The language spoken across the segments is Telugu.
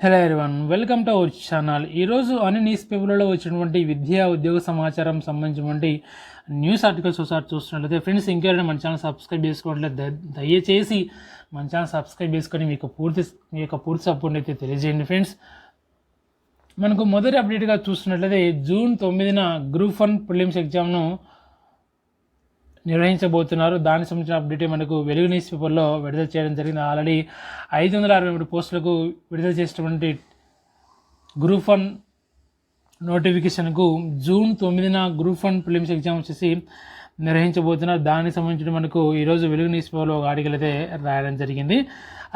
Hello everyone, welcome to our channel. ఈరోజు అన్ని న్యూస్ పేపర్లలో వచ్చినటువంటి విద్యా ఉద్యోగ సమాచారం సంబంధించినటువంటి న్యూస్ ఆర్టికల్స్ ఒకసారి చూస్తున్నట్లయితే ఫ్రెండ్స్, ఇంకెవరైనా మన ఛానల్ సబ్స్క్రైబ్ చేసుకోవట్లేదు దయచేసి మన ఛానల్ సబ్స్క్రైబ్ చేసుకొని మీ యొక్క పూర్తి సపోర్ట్ అయితే తెలియజేయండి. ఫ్రెండ్స్, మనకు మొదటి అప్డేట్గా చూస్తున్నట్లయితే జూన్ 9న గ్రూప్ 1 ప్రిలిమ్స్ ఎగ్జామ్ను నిర్వహించబోతున్నారు. దానికి సంబంధించిన అప్డేట్ మనకు వెలుగు న్యూస్ పేపర్లో విడుదల చేయడం జరిగింది. ఆల్రెడీ 563 పోస్టులకు విడుదల చేసినటువంటి గ్రూప్ 1 నోటిఫికేషన్కు జూన్ 9న గ్రూప్ 1 ప్రిలిమ్స్ ఎగ్జామ్ వచ్చేసి నిర్వహించబోతున్నారు. దానికి సంబంధించిన మనకు ఈరోజు వెలుగు న్యూస్ పేపర్లో ఒక ఆర్టికల్ అయితే రాయడం జరిగింది.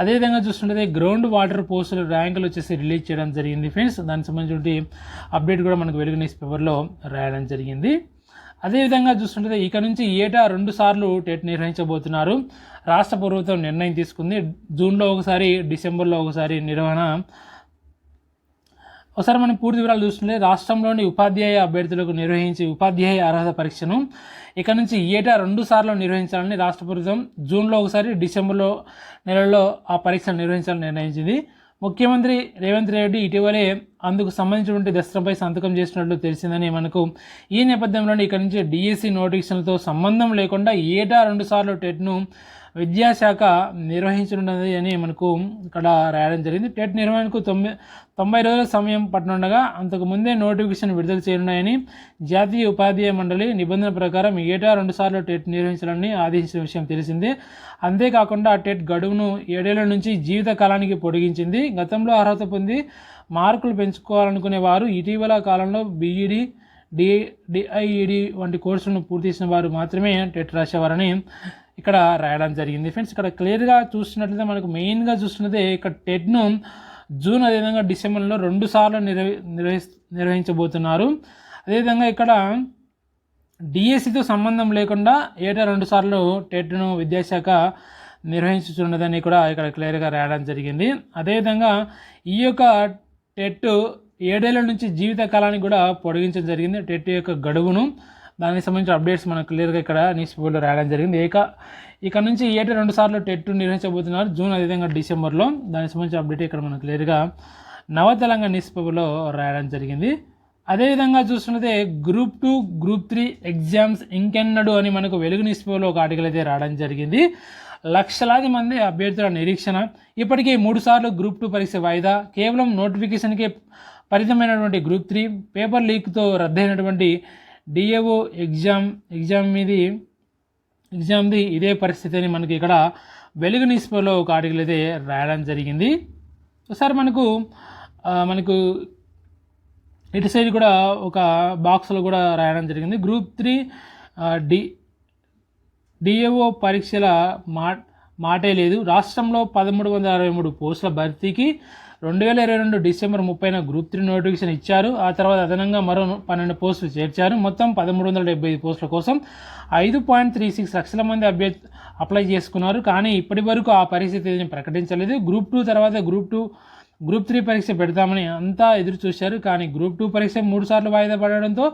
అదేవిధంగా చూస్తుంటే గ్రౌండ్ వాటర్ పోస్టుల ర్యాంకులు వచ్చేసి రిలీజ్ చేయడం జరిగింది. ఫ్రెండ్స్, దానికి సంబంధించిన అప్డేట్ కూడా మనకు వెలుగు న్యూస్ పేపర్లో రాయడం జరిగింది. అదేవిధంగా చూస్తుంటే ఇక నుంచి ఏటా 2 సార్లు టెట్ నిర్వహించబోతున్నారు. రాష్ట్ర ప్రభుత్వం నిర్ణయం తీసుకుంది. జూన్లో ఒకసారి, డిసెంబర్లో ఒకసారి నిర్వహణ. ఒకసారి మనం పూర్తి వివరాలు చూస్తుంటే రాష్ట్రంలోని ఉపాధ్యాయ అభ్యర్థులకు నిర్వహించి ఉపాధ్యాయ అర్హత పరీక్షను ఇక నుంచి ఏటా 2 సార్లు నిర్వహించాలని రాష్ట్ర ప్రభుత్వం జూన్లో ఒకసారి, డిసెంబర్లో నెలలో ఆ పరీక్షను నిర్వహించాలని నిర్ణయించింది. ముఖ్యమంత్రి రేవంత్ రెడ్డి ఇటీవలే అందుకు సంబంధించినటువంటి దస్త్రంపై సంతకం చేసినట్లు తెలిసిందని మనకు. ఈ నేపథ్యంలోనే ఇక్కడి నుంచి డిఎస్సి నోటిఫికేషన్లతో సంబంధం లేకుండా ఏటా 2 సార్లు టెట్ను విద్యాశాఖ నిర్వహించనున్నది అని మనకు ఇక్కడ రాయడం జరిగింది. టెట్ నిర్వహణకు 90 రోజుల సమయం పట్టనుండగా అంతకుముందే నోటిఫికేషన్ విడుదల చేయనున్నాయని జాతీయ ఉపాధ్యాయ మండలి నిబంధన ప్రకారం ఏటా 2 సార్లు టెట్ నిర్వహించాలని ఆదేశించిన విషయం తెలిసిందే. అంతేకాకుండా టెట్ గడువును 7 ఏళ్ల నుంచి జీవిత కాలానికి పొడిగించింది. గతంలో అర్హత పొంది మార్కులు పెంచుకోవాలనుకునే వారు ఇటీవల కాలంలో బీఈడి, డిఐఈడి వంటి కోర్సులను పూర్తి చేసిన వారు మాత్రమే టెట్ రాసేవారని ఇక్కడ రాయడం జరిగింది. ఫ్రెండ్స్, ఇక్కడ క్లియర్గా చూస్తున్నట్లయితే మనకు మెయిన్గా చూస్తున్నదే ఇక్కడ టెట్ను జూన్ అదేవిధంగా డిసెంబర్లో 2 సార్లు నిర్వహించబోతున్నారు. అదేవిధంగా ఇక్కడ డిఎస్సితో సంబంధం లేకుండా ఏటా 2 సార్లు టెట్ను విద్యాశాఖ నిర్వహించుతున్నదని కూడా ఇక్కడ క్లియర్గా రాయడం జరిగింది. అదేవిధంగా ఈ యొక్క టెట్ 7 ఏళ్ల నుంచి జీవిత కాలానికి కూడా పొడిగించడం జరిగింది. టెట్ యొక్క గడువును, దానికి సంబంధించిన అప్డేట్స్ మనకు క్లియర్గా ఇక్కడ న్యూస్ పేపర్లో రాయడం జరిగింది. ఇక నుంచి ఏటా 2 సార్లు టెట్ నిర్వహించబోతున్నారు జూన్ అదేవిధంగా డిసెంబర్లో. దానికి సంబంధించిన అప్డేట్ ఇక్కడ మనకు క్లియర్గా నవ తెలంగాణ న్యూస్ పేపర్లో రాయడం జరిగింది. అదేవిధంగా చూస్తున్నదే గ్రూప్ 2, గ్రూప్ 3 ఎగ్జామ్స్ ఇంకెన్నడు అని మనకు వెలుగు న్యూస్ పేపర్లో ఒక ఆర్టికల్ అయితే రావడం జరిగింది. లక్షలాది మంది అభ్యర్థుల నిరీక్షణ. ఇప్పటికే 3 సార్లు గ్రూప్ 2 పరీక్ష వాయిదా. కేవలం నోటిఫికేషన్కే పరిమితమైనటువంటి గ్రూప్ 3 పేపర్ లీక్తో రద్దయినటువంటి డిఏఓ ఎగ్జామ్ది ఇదే పరిస్థితి అని మనకి ఇక్కడ వెలుగు న్యూస్ పేపర్లో ఒక ఆర్టికల్ అయితే రాయడం జరిగింది. ఒకసారి మనకు ఇటు సైడ్ కూడా ఒక బాక్స్లో కూడా రాయడం జరిగింది. గ్రూప్ 3 డిఏఓ పరీక్షల మాటే లేదు. రాష్ట్రంలో 1363 పోస్టుల భర్తీకి 2022 డిసెంబర్ 30న గ్రూప్ 3 నోటిఫికేషన్ ఇచ్చారు. ఆ తర్వాత అదనంగా మరో 12 పోస్టులు చేర్చారు. మొత్తం 1375 పోస్టుల కోసం 5.36 లక్షల మంది అప్లై చేసుకున్నారు. కానీ ఇప్పటి వరకు ఆ పరిస్థితిని ప్రకటించలేదు. గ్రూప్ 2 తర్వాత గ్రూప్ 3 పరీక్ష పెడతామని అంతా ఎదురు చూశారు. కానీ గ్రూప్ 2 పరీక్ష 3 సార్లు వాయిదా పడడంతో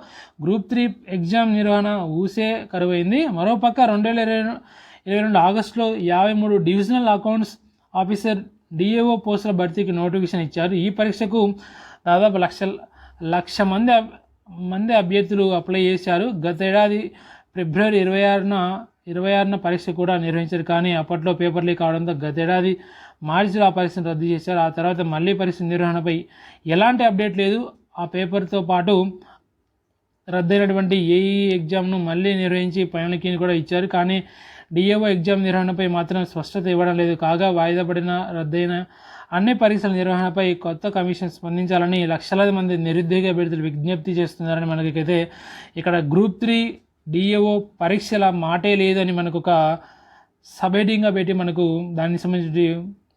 గ్రూప్ 3 ఎగ్జామ్ నిర్వహణ ఊసే కరువైంది. మరోపక్క 2022 ఆగస్టులో 53 డివిజనల్ అకౌంట్స్ ఆఫీసర్ డిఏఓ పోస్టుల భర్తీకి నోటిఫికేషన్ ఇచ్చారు. ఈ పరీక్షకు దాదాపు లక్ష మంది అభ్యర్థులు అప్లై చేశారు. గత ఏడాది ఫిబ్రవరి 26న పరీక్ష కూడా నిర్వహించారు. కానీ అప్పట్లో పేపర్ లీక్ అవడంతో గత ఏడాది మార్చిలో ఆ పరీక్షను రద్దు చేశారు. ఆ తర్వాత మళ్ళీ పరీక్ష నిర్వహణపై ఎలాంటి అప్డేట్ లేదు. ఆ పేపర్తో పాటు రద్దయినటువంటి ఏఈ ఎగ్జామ్ను మళ్ళీ నిర్వహించి ఫైనల్ కీని కూడా ఇచ్చారు. కానీ డిఏఓ ఎగ్జామ్ నిర్వహణపై మాత్రం స్పష్టత ఇవ్వడం లేదు. కాగా వాయిదా పడిన రద్దయిన అన్ని పరీక్షల నిర్వహణపై కొత్త కమిషన్ స్పందించాలని లక్షలాది మంది నిరుద్యోగ అభ్యర్థులు విజ్ఞప్తి చేస్తున్నారని మనకైతే ఇక్కడ గ్రూప్ 3 డిఏఓ పరీక్షల మాటే లేదని మనకు ఒక సబ్-హెడ్డింగ్గా పెట్టి మనకు దానికి సంబంధించి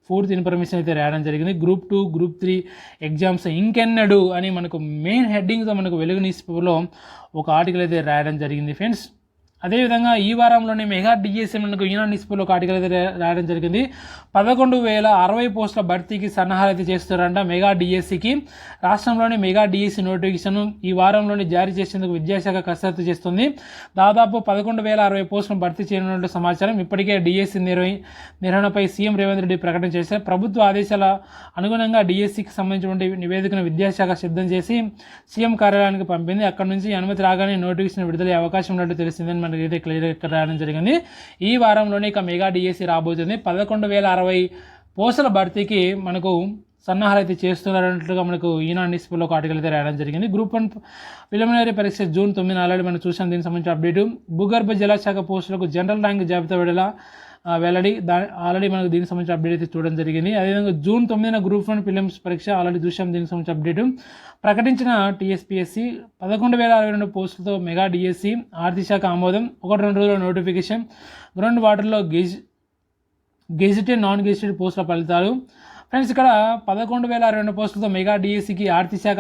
పూర్తి ఇన్ఫర్మేషన్ అయితే రాయడం జరిగింది. గ్రూప్ 2, గ్రూప్ 3 ఎగ్జామ్స్ ఇంకెన్నడు అని మనకు మెయిన్ హెడ్డింగ్తో మనకు వెలుగు న్యూస్ పేపర్లో ఒక ఆర్టికల్ అయితే రాయడం జరిగింది. ఫ్రెండ్స్, అదేవిధంగా ఈ వారంలోనే మెగా డిఎస్సి మనకు ఈనాడు న్యూస్పేపర్లో ఒక ఆర్టికల్ అయితే రాయడం జరిగింది. 11,060 పోస్టుల భర్తీకి సన్నాహాలు అయితే చేస్తారంట. మెగా డిఎస్సికి రాష్ట్రంలోని మెగా డిఎస్సి నోటిఫికేషన్ ఈ వారంలోనే జారీ చేసేందుకు విద్యాశాఖ కసరత్తు చేస్తుంది. దాదాపు 11,060 పోస్టులను భర్తీ చేయనున్నట్లు సమాచారం. ఇప్పటికే డిఎస్సి నిర్వహణపై సీఎం రేవంత్ రెడ్డి ప్రకటన చేశారు. ప్రభుత్వ ఆదేశాల అనుగుణంగా డిఎస్సికి సంబంధించినటువంటి నివేదికను విద్యాశాఖ సిద్ధం చేసి సీఎం కార్యాలయానికి పంపింది. అక్కడ నుంచి అనుమతి రాగానే నోటిఫికేషన్ విడుదలయ్యే అవకాశం ఉన్నట్టు తెలిసిందని మనకైతే క్లియర్ రాయడం జరిగింది. ఈ వారంలోనే ఇక మెగా డిఎస్సి రాబోతుంది. 11,060 పోస్టుల భర్తీకి మనకు సన్నాహాలు అయితే చేస్తున్నారన్నట్లుగా మనకు ఈనాడు న్యూస్పేపర్లో ఒక ఆర్టికల్ అయితే రాయడం జరిగింది. గ్రూప్ 1 ప్రిలిమినరీ పరీక్ష జూన్ 9 ఆల్రెడీ మనం చూసాం. దీనికి సంబంధించిన అప్డేటు. భూగర్భ జలశాఖ పోస్టులకు జనరల్ ర్యాంక్ జాబితా వెల్లడి ఆల్రెడీ మనకు దీనికి సంబంధించిన అప్డేట్ అయితే చూడడం జరిగింది. అదేవిధంగా జూన్ 9 గ్రూప్ 1 ప్రిలిమ్స్ పరీక్ష ఆల్రెడీ చూసాం. దీనికి సంబంధించిన అప్డేటు. ప్రకటించిన టీఎస్పీఎస్సీ 11,062 పోస్టులతో మెగా డిఎస్సి ఆర్థిక శాఖ ఆమోదం. 1-2 రోజుల నోటిఫికేషన్. గ్రౌండ్ వాటర్లో గెజిటెడ్ నాన్ గెజిటెడ్ పోస్టుల ఫలితాలు. ఫ్రెండ్స్, ఇక్కడ 11,062 పోస్టులతో మెగా డిఎస్సికి ఆర్థిక శాఖ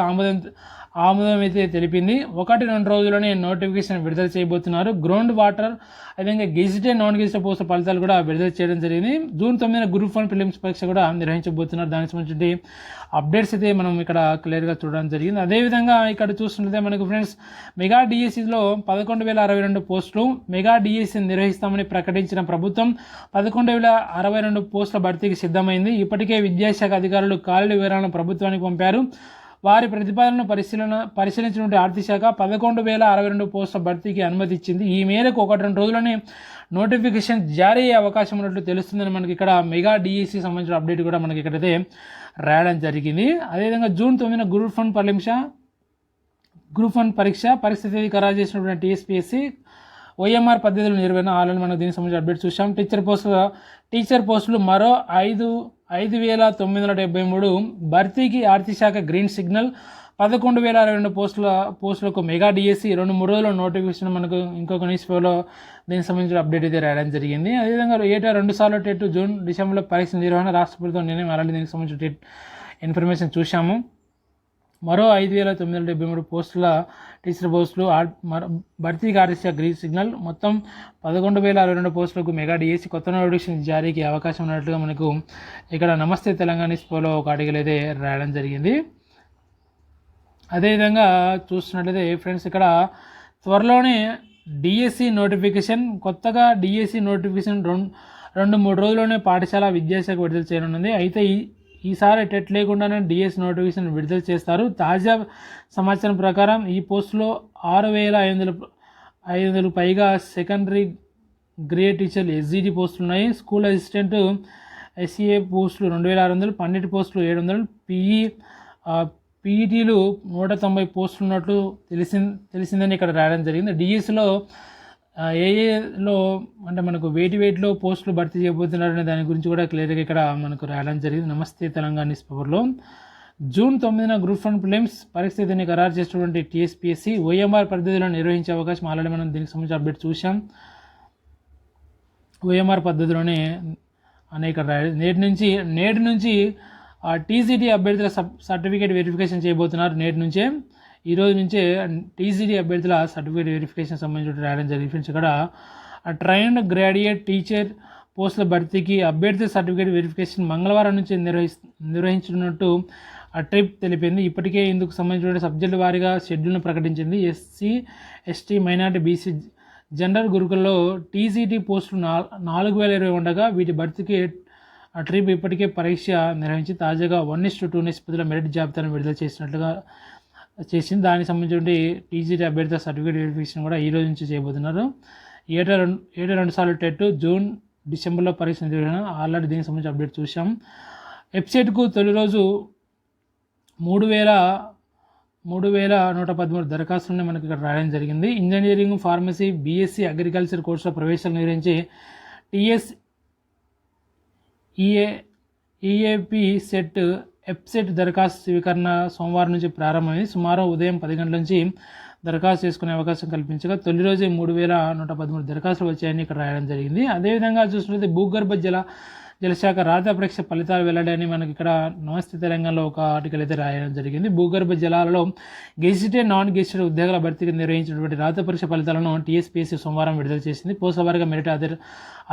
ఆమోదం అయితే తెలిపింది. 1-2 రోజుల్లోనే నోటిఫికేషన్ విడుదల చేయబోతున్నారు. గ్రౌండ్ వాటర్ అదేవిధంగా గెజిటెడ్ నాన్ గెజిటెడ్ పోస్టుల ఫలితాలు కూడా విడుదల చేయడం జరిగింది. జూన్ 9 గ్రూప్ 1 ప్రిలిమ్స్ పరీక్ష కూడా నిర్వహించబోతున్నారు. దానికి సంబంధించి అప్డేట్స్ అయితే మనం ఇక్కడ క్లియర్గా చూడడం జరిగింది. అదేవిధంగా ఇక్కడ చూస్తుంటే మనకు ఫ్రెండ్స్ మెగా డిఎస్సిలో 11,062 పోస్టులు మెగా డిఎస్సి నిర్వహిస్తామని ప్రకటించిన ప్రభుత్వం 11,062 పోస్టుల భర్తీకి సిద్ధమైంది. ఇప్పటికే విద్యాశాఖ అధికారులు ఖాళీల వివరాలను ప్రభుత్వానికి పంపారు. వారి ప్రతిపాదనను పరిశీలించినటువంటి ఆర్థిక శాఖ 11,062 పోస్టుల భర్తీకి అనుమతి ఇచ్చింది. ఈ మేరకు 1-2 రోజుల్లోనే నోటిఫికేషన్ జారీ అయ్యే అవకాశం ఉన్నట్లు తెలుస్తుందని మనకి ఇక్కడ మెగా డిఎస్సి సంబంధించిన అప్డేట్ కూడా మనకి ఇక్కడైతే రాయడం జరిగింది. అదేవిధంగా జూన్ 9 గ్రూప్ 1 పరీక్ష పరిస్థితి ఖరారు చేసినటువంటి టీఎస్పీఎస్సీ ఓఎంఆర్ పద్ధతుల నిర్వహణ ఆల్రెడీ మనం దీనికి సంబంధించిన అప్డేట్ చూసాం. టీచర్ పోస్టులు మరో 5,973 భర్తీకి ఆర్థిక శాఖ గ్రీన్ సిగ్నల్. 11,062 పోస్టులకు మెగా డిఎస్సి 2-3 రోజుల నోటిఫికేషన్ మనకు ఇంకొక న్యూస్ పేపర్లో దీనికి సంబంధించిన అప్డేట్ అయితే రాయడం జరిగింది. అదేవిధంగా ఏటా 2 సార్లు టెట్ జూన్ డిసెంబర్లో పరీక్ష నిర్వహణ రాష్ట్ర ప్రభుత్వం నిర్ణయం అలాంటి దీనికి సంబంధించిన టెట్ ఇన్ఫర్మేషన్ చూసాము. మరో 5,973 పోస్టుల టీచర్ పోస్టులు భర్తీకి ఆర్టీసీ గ్రీన్ సిగ్నల్. మొత్తం 11,062 పోస్టులకు మెగా డిఎస్సి కొత్త నోటిఫికేషన్ జారీకి అవకాశం ఉన్నట్లుగా మనకు ఇక్కడ నమస్తే తెలంగాణ స్పోలో ఒక ఆర్టికల్ అయితే రాయడం జరిగింది. అదేవిధంగా చూస్తున్నట్లయితే ఫ్రెండ్స్ ఇక్కడ త్వరలోనే డిఎస్సి నోటిఫికేషన్ కొత్తగా డిఎస్సి నోటిఫికేషన్ 2-3 రోజుల్లోనే పాఠశాల విద్యాశాఖ విడుదల చేయనున్నది. అయితే ఈసారి టెట్ లేకుండానే డిఎస్ నోటిఫికేషన్ విడుదల చేస్తారు. తాజా సమాచారం ప్రకారం ఈ పోస్టులో 6,500 పైగా సెకండరీ గ్రేడ్ టీచర్లు ఎస్జిటి పోస్టులు ఉన్నాయి. స్కూల్ అసిస్టెంట్ ఎస్ఈఏ పోస్టులు 2,600, పండిట్ పోస్టులు 700, పీఈటీలు 190 పోస్టులు ఉన్నట్లు తెలిసిందని ఇక్కడ రాయడం జరిగింది. డిఎస్లో ఏఏలో అంటే మనకు వెయిట్లో పోస్టులు భర్తీ చేయబోతున్నారనే దాని గురించి కూడా క్లియర్గా ఇక్కడ మనకు రాయడం జరిగింది. నమస్తే తెలంగాణ న్యూస్ పేపర్లో జూన్ 9 గ్రూప్ 1 ప్రిలిమ్స్ పరిస్థితిని ఖరారు చేసినటువంటి టీఎస్పీఎస్సీ ఓఎంఆర్ పద్ధతిలో నిర్వహించే అవకాశం ఆల్రెడీ మనం దీనికి సంబంధించి అప్డేట్ చూసాం. ఓఎంఆర్ పద్ధతిలోనే అనేక నేటి నుంచి టీజీటీ అభ్యర్థుల సర్టిఫికేట్ వెరిఫికేషన్ చేయబోతున్నారు. నేటి నుంచే ఈ రోజు నుంచే టీజీటీ అభ్యర్థుల సర్టిఫికేట్ వెరిఫికేషన్ సంబంధించి రాయడం జరిగింది. ఇక్కడ ట్రైన్డ్ గ్రాడ్యుయేట్ టీచర్ పోస్టుల భర్తీకి అభ్యర్థి సర్టిఫికేట్ వెరిఫికేషన్ మంగళవారం నుంచి నిర్వహించనున్నట్టు ట్రిప్ తెలిపింది. ఇప్పటికే ఇందుకు సంబంధించిన సబ్జెక్టు వారీగా షెడ్యూల్ను ప్రకటించింది. SC, ST, minority, BC, general గురుకుల్లో టీజీటీ పోస్టులు 4,020 ఉండగా వీటి భర్తీకి ట్రిప్ ఇప్పటికే పరీక్ష నిర్వహించి తాజాగా 1:2 నిష్పత్తిలో మెరిట్ జాబితాను విడుదల చేసింది. దానికి సంబంధించి టీజీటీ అభ్యర్థి సర్టిఫికేట్ వెరిఫికేషన్ కూడా ఈ రోజు నుంచి చేయబోతున్నారు. ఏటా 2 సార్లు టెట్ జూన్ డిసెంబర్లో పరీక్ష నిర్వహణ ఆల్రెడీ దీనికి సంబంధించి అప్డేట్ చూసాం. వెబ్సైట్కు తొలి రోజు 3,113 దరఖాస్తులను మనకి ఇక్కడ రాయడం జరిగింది. ఇంజనీరింగ్, ఫార్మసీ, బీఎస్సీ అగ్రికల్చర్ కోర్సులో ప్రవేశాలు నిర్వహించి టీఎస్ ఈఏపీ సెట్ వెబ్సైట్ దరఖాస్తు స్వీకరణ సోమవారం నుంచి ప్రారంభమైంది. సుమారు ఉదయం 10 గంటల నుంచి దరఖాస్తు చేసుకునే అవకాశం కల్పించగా తొలి రోజే 3,113 దరఖాస్తులు వచ్చాయని ఇక్కడ రాయడం జరిగింది. అదేవిధంగా చూసినట్లయితే భూగర్భ జలశాఖ రాత పరీక్ష ఫలితాలు వెల్లడని మనకి ఇక్కడ నమస్తే తెలంగాణలో ఒక ఆర్టికల్ అయితే రాయడం జరిగింది. భూగర్భ జలాలలో గెజిటెడ్ నాన్ గెజిటెడ్ ఉద్యోగాల భర్తీకి నిర్వహించినటువంటి రాత పరీక్ష ఫలితాలను టీఎస్పీఎస్సీ సోమవారం విడుదల చేసింది. పోస్టుల వారీగా మెరిట్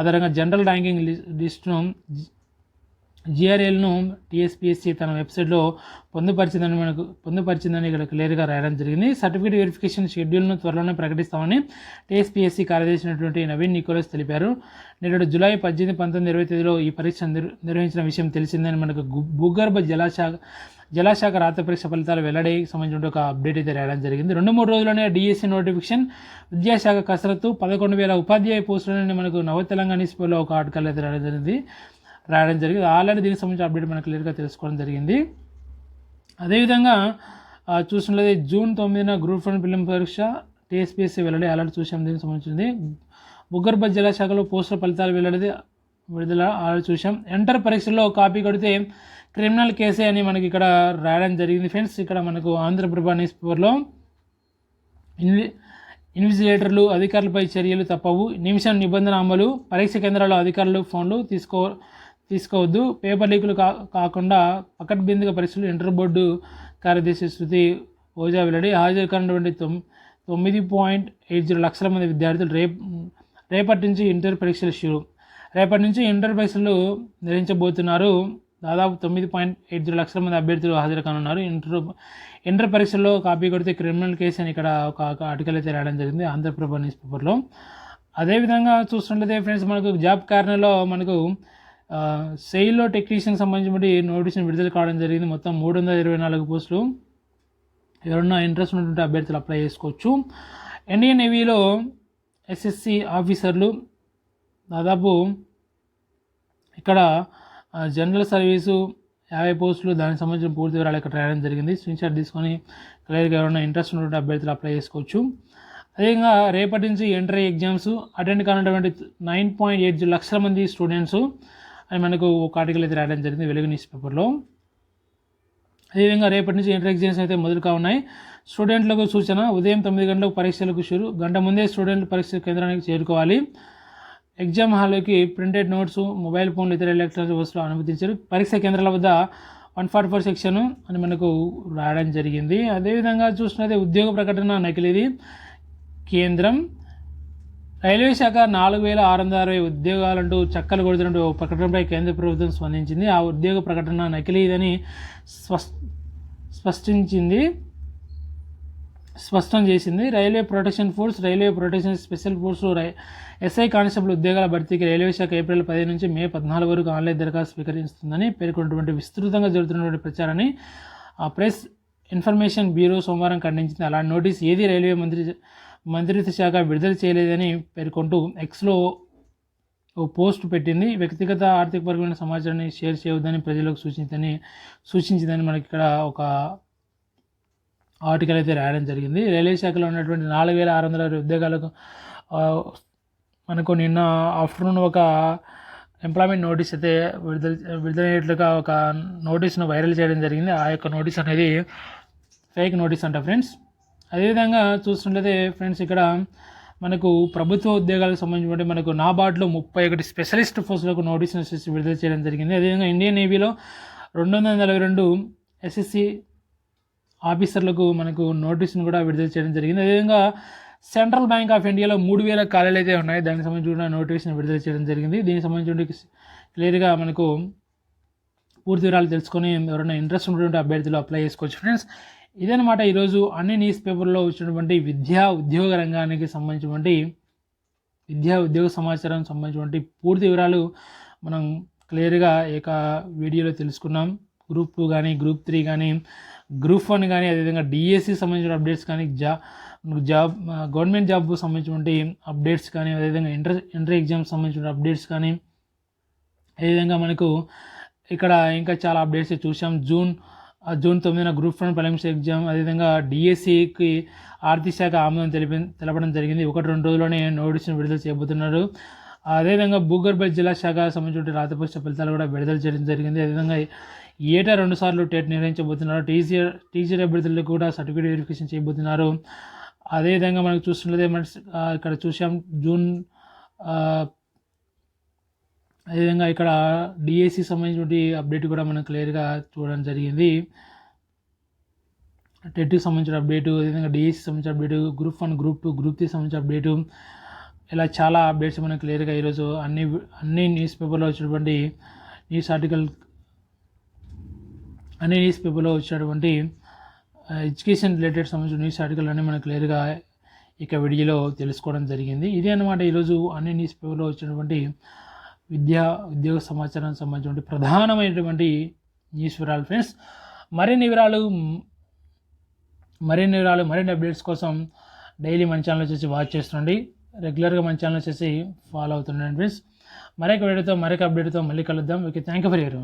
ఆధారంగా జనరల్ ర్యాంకింగ్ లిస్టును జిఆర్ఎల్ను టీఎస్పీఎస్సీ తన వెబ్సైట్లో పొందుపరిచిందని ఇక్కడ క్లియర్గా రాయడం జరిగింది. సర్టిఫికేట్ వెరిఫికేషన్ షెడ్యూల్ను త్వరలోనే ప్రకటిస్తామని టీఎస్పీఎస్సీ కార్యదర్శి నవీన్ నికోలస్ తెలిపారు. నేడు జూలై 18, 19, 20 తేదీలో ఈ పరీక్ష నిర్వహించిన విషయం తెలిసిందని మనకు భూగర్భ జలాశాఖ రాత పరీక్ష ఫలితాలు వెల్లడికి సంబంధించిన ఒక అప్డేట్ అయితే రాయడం జరిగింది. 2-3 రోజుల్లోనే డిఎస్సీ నోటిఫికేషన్, విద్యాశాఖ కసరత్తు, 11,000 ఉపాధ్యాయ పోస్టులని మనకు నవ తెలంగాణ న్యూస్లో ఒక ఆర్టికల్ అయితే రాయడం జరిగింది. ఆల్రెడీ దీనికి సంబంధించిన అప్డేట్ మనకు క్లియర్గా తెలుసుకోవడం జరిగింది. అదేవిధంగా చూసినట్లయితే జూన్ 9న గ్రూప్ 1 ప్రిలిమ్ పరీక్ష టీఎస్పీఎస్సీ వెల్లడి ఆల్రెడీ చూసాం. దీనికి సంబంధించింది భూగర్భ జలశాఖలో పోస్టుల ఫలితాలు విడుదల ఆల్రెడీ చూసాం. ఎంటర్ పరీక్షల్లో కాపీ కొడితే క్రిమినల్ కేసే అని మనకి ఇక్కడ రాయడం జరిగింది ఫ్రెండ్స్. ఇక్కడ మనకు ఆంధ్రప్రభ న్యూస్ పేపర్లో ఇన్విజిలేటర్లు అధికారులపై చర్యలు తప్పవు, నిమిషం నిబంధన అమలు, పరీక్ష కేంద్రాల్లో అధికారులు ఫోన్లు తీసుకోవద్దు, పేపర్ లీకులు కాకుండా పకడ్బందీగా పరీక్షలు ఇంటర్ బోర్డు కార్యదర్శి శృతి ఓజా వెల్లడి. హాజరు కానటువంటి 9.80 లక్షల మంది విద్యార్థులు రేపటి నుంచి ఇంటర్ పరీక్షలు రేపటి నుంచి ఇంటర్ పరీక్షలు నిర్వహించబోతున్నారు. దాదాపు 9.80 లక్షల మంది అభ్యర్థులు హాజరు కానున్నారు. ఇంటర్ పరీక్షల్లో కాపీ కొడితే క్రిమినల్ కేసు అని ఇక్కడ ఒక ఆర్టికల్ అయితే రాయడం జరిగింది ఆంధ్రప్రభ న్యూస్ పేపర్లో. అదేవిధంగా చూస్తున్నట్లయితే ఫ్రెండ్స్ మనకు జాబ్ కార్నర్లో మనకు సెయిల్లో టెక్నీషియన్ సంబంధించిన నోటీసులు విడుదల కావడం జరిగింది. మొత్తం 324 పోస్టులు. ఎవరన్నా ఇంట్రెస్ట్ ఉన్నటువంటి అభ్యర్థులు అప్లై చేసుకోవచ్చు. ఇండియన్ నేవీలో ఎస్ఎస్సి ఆఫీసర్లు దాదాపు ఇక్కడ జనరల్ సర్వీసు 50 పోస్టులు, దానికి సంబంధించిన పూర్తి వివరాలు ఇక్కడ రాయడం జరిగింది. స్క్రీన్ షాట్ తీసుకొని క్లియర్గా ఎవరైనా ఇంట్రెస్ట్ ఉన్నటువంటి అభ్యర్థులు అప్లై చేసుకోవచ్చు. అదేవిధంగా రేపటి నుంచి ఎంట్రీ ఎగ్జామ్స్ అటెండ్ కానటువంటి 9.80 లక్షల మంది స్టూడెంట్స్ అని మనకు ఒక ఆర్టికల్ అయితే రాయడం జరిగింది వెలుగు న్యూస్ పేపర్లో. అదేవిధంగా రేపటి నుంచి ఎంట్రీ ఎగ్జామ్స్ అయితే మొదలు కావున్నాయి. స్టూడెంట్లకు సూచన, ఉదయం 9 గంటలకు పరీక్షలకు గంట ముందే స్టూడెంట్లు పరీక్ష కేంద్రానికి చేరుకోవాలి. ఎగ్జామ్ హాల్లోకి ప్రింటెడ్ నోట్స్, మొబైల్ ఫోన్లు, ఇతర ఎలక్ట్రానిక్ వస్తువులు అనుమతించారు. పరీక్ష కేంద్రాల వద్ద 144 సెక్షన్ అని మనకు రాయడం జరిగింది. అదేవిధంగా చూసినట్లయితే ఉద్యోగ ప్రకటన నకిలీది. కేంద్రం రైల్వే శాఖ 4,660 ఉద్యోగాలంటూ చక్కలు కొడుతున్నట్టు ప్రకటనపై కేంద్ర ప్రభుత్వం స్పందించింది. ఆ ఉద్యోగ ప్రకటన నకిలీదని స్పష్టం చేసింది. Railway protection force, railway protection special force, SI constable ఉద్యోగాల భర్తీకి రైల్వే శాఖ ఏప్రిల్ 15 నుంచి మే 14 వరకు ఆన్లైన్ దరఖాస్తు స్వీకరిస్తుందని పేర్కొన్నటువంటి విస్తృతంగా జరుగుతున్నటువంటి ప్రచారాన్ని ప్రెస్ ఇన్ఫర్మేషన్ బ్యూరో సోమవారం ఖండించింది. అలాంటి నోటీస్ ఏది రైల్వే మంత్రిత్వ శాఖ విడుదల చేయలేదని పేర్కొంటూ ఎక్స్లో ఓ పోస్ట్ పెట్టింది. వ్యక్తిగత ఆర్థికపరమైన సమాచారాన్ని షేర్ చేయవద్దని ప్రజలకు సూచించిందని మనకి ఇక్కడ ఒక ఆర్టికల్ అయితే రాయడం జరిగింది. రైల్వే శాఖలో ఉన్నటువంటి 4,660 ఉద్యోగాలకు మనకు నిన్న ఆఫ్టర్నూన్ ఒక ఎంప్లాయ్మెంట్ నోటీస్ అయితే విడుదలయ్యేట్లుగా ఒక నోటీస్ను వైరల్ చేయడం జరిగింది. ఆ యొక్క నోటీస్ అనేది ఫేక్ నోటీస్ అంట ఫ్రెండ్స్. అదేవిధంగా చూస్తుంటే ఫ్రెండ్స్ ఇక్కడ మనకు ప్రభుత్వ ఉద్యోగాలకు సంబంధించి మనకు నాబార్డ్లో 31 స్పెషలిస్ట్ పోస్టులకు నోటీసును విడుదల చేయడం జరిగింది. అదేవిధంగా ఇండియన్ నేవీలో 242 ఎస్ఎస్సి ఆఫీసర్లకు మనకు నోటీసును కూడా విడుదల చేయడం జరిగింది. అదేవిధంగా సెంట్రల్ బ్యాంక్ ఆఫ్ ఇండియాలో 3,000 ఖాళీలు అయితే ఉన్నాయి. దానికి సంబంధించిన నోటిఫికేషన్ విడుదల చేయడం జరిగింది. దీనికి సంబంధించి క్లియర్గా మనకు పూర్తి వివరాలు తెలుసుకొని ఎవరైనా ఇంట్రెస్ట్ ఉన్నటువంటి అభ్యర్థులు అప్లై చేసుకోవచ్చు ఫ్రెండ్స్. ఇదనమాట ఈరోజు అన్ని న్యూస్ పేపర్లో వచ్చినటువంటి ఉద్యోగ రంగానికి సంబంధించినటువంటి ఉద్యోగ సమాచారం సంబంధించినటువంటి పూర్తి వివరాలు మనం క్లియర్గా ఏక వీడియోలో తెలుసుకున్నాం. గ్రూప్ 2 కానీ, గ్రూప్ 3 కానీ, గ్రూప్ 1 కానీ, అదేవిధంగా డిఎస్సి సంబంధించిన అప్డేట్స్ కానీ, గవర్నమెంట్ జాబ్ సంబంధించినటువంటి అప్డేట్స్ కానీ, అదేవిధంగా ఇంటర్ ఎగ్జామ్స్ సంబంధించిన అప్డేట్స్ కానీ, అదేవిధంగా మనకు ఇక్కడ ఇంకా చాలా అప్డేట్స్ చూసాం. జూన్ 9న గ్రూప్ 1 ప్రిలిమ్స్ ఎగ్జామ్, అదేవిధంగా డిఎస్సికి ఆర్థిక శాఖ ఆమోదం తెలపడం జరిగింది. 1-2 రోజుల్లోనే నోటీసును విడుదల చేయబోతున్నారు. అదేవిధంగా భూగర్భ జలశాఖ సంబంధించిన రాత పరీక్ష ఫలితాలు కూడా విడుదల చేయడం జరిగింది. అదేవిధంగా ఏటా 2 సార్లు టెట్ నిర్వహించబోతున్నారు. టీచర్ అభ్యర్థులకు కూడా సర్టిఫికేట్ వెరిఫికేషన్ చేయబోతున్నారు. అదేవిధంగా మనకు చూస్తున్నదే ఇక్కడ చూసాం జూన్ అదేవిధంగా ఇక్కడ డిఎస్సి సంబంధించిన అప్డేట్ కూడా మనం క్లియర్గా చూడడం జరిగింది. టెట్కి సంబంధించిన అప్డేటు, అదేవిధంగా డిఎస్సి సంబంధించిన అప్డేటు, గ్రూప్ 1, గ్రూప్ 2, గ్రూప్ 3 సంబంధించిన అప్డేటు, ఇలా చాలా అప్డేట్స్ మనం క్లియర్గా ఈరోజు అన్ని న్యూస్ పేపర్లో వచ్చినటువంటి న్యూస్ ఆర్టికల్, అన్ని న్యూస్ పేపర్లో వచ్చినటువంటి ఎడ్యుకేషన్ రిలేటెడ్ సంబంధించిన న్యూస్ ఆర్టికల్ అన్నీ మనం క్లియర్గా ఇక వీడియోలో తెలుసుకోవడం జరిగింది. ఇదే అన్నమాట ఈరోజు అన్ని న్యూస్ పేపర్లో వచ్చినటువంటి ఉద్యోగ సమాచారానికి సంబంధించినటువంటి ప్రధానమైనటువంటి న్యూస్ వివరాలు ఫ్రెండ్స్. మరిన్ని అప్డేట్స్ కోసం డైలీ మన ఛానల్ వచ్చేసి వాచ్ చేస్తుండండి, రెగ్యులర్గా మన ఛానల్ వచ్చేసి ఫాలో అవుతుండండి ఫ్రెండ్స్. మరొక వీడియోతో మరొక అప్డేట్తో మళ్ళీ కలుద్దాం. Okay, thank you for your